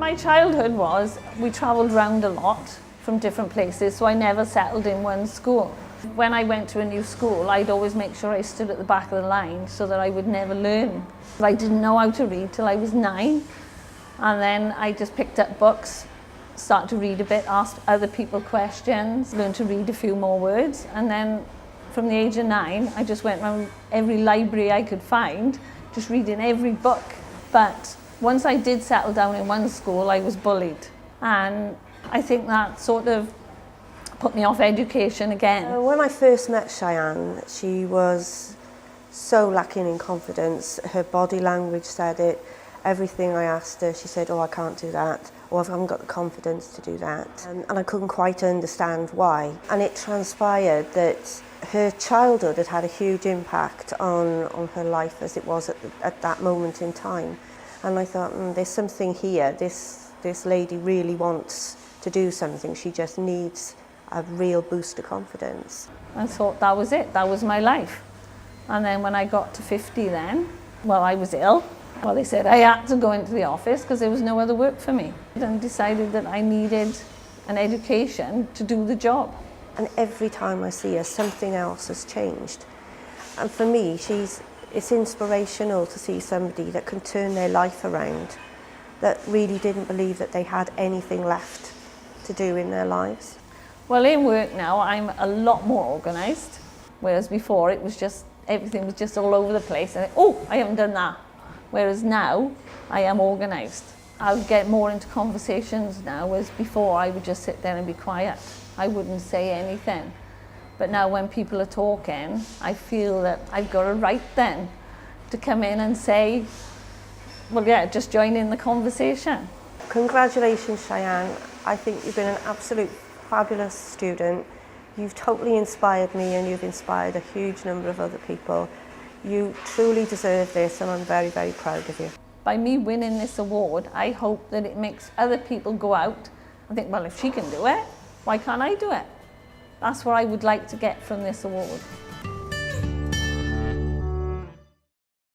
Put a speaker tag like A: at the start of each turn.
A: My childhood was, we travelled around a lot from different places, so I never settled in one school. When I went to a new school, I'd always make sure I stood at the back of the line so that I would never learn. I didn't know how to read till I was 9, and then I just picked up books, started to read a bit, asked other people questions, learned to read a few more words, and then from the age of 9, I just went around every library I could find, just reading every book. But once I did settle down in one school, I was bullied, and I think that sort of put me off education again.
B: When I first met Cheyanne, she was so lacking in confidence. Her body language said it. Everything I asked her, she said, "Oh, I can't do that," or "I haven't got the confidence to do that." And I couldn't quite understand why. And it transpired that her childhood had had a huge impact on her life as it was at that moment in time. And I thought, there's something here. This lady really wants to do something. She just needs a real boost of confidence.
A: I thought that was it, that was my life. And then when I got to 50 then, well, I was ill. Well, they said I had to go into the office because there was no other work for me. And decided that I needed an education to do the job.
B: And every time I see her, something else has changed. And for me, it's inspirational to see somebody that can turn their life around, that really didn't believe that they had anything left to do in their lives.
A: Well, in work now, I'm a lot more organised, whereas before it was just, everything was just all over the place. And oh, I haven't done that. Whereas now, I am organised. I'll get more into conversations now, whereas before I would just sit there and be quiet. I wouldn't say anything. But now when people are talking, I feel that I've got a right then to come in and say, well, yeah, just join in the conversation.
B: Congratulations, Cheyanne. I think you've been an absolute fabulous student. You've totally inspired me, and you've inspired a huge number of other people. You truly deserve this, and I'm very, very proud of you.
A: By me winning this award, I hope that it makes other people go out and think, well, if she can do it, why can't I do it? That's what I would like to get from this award.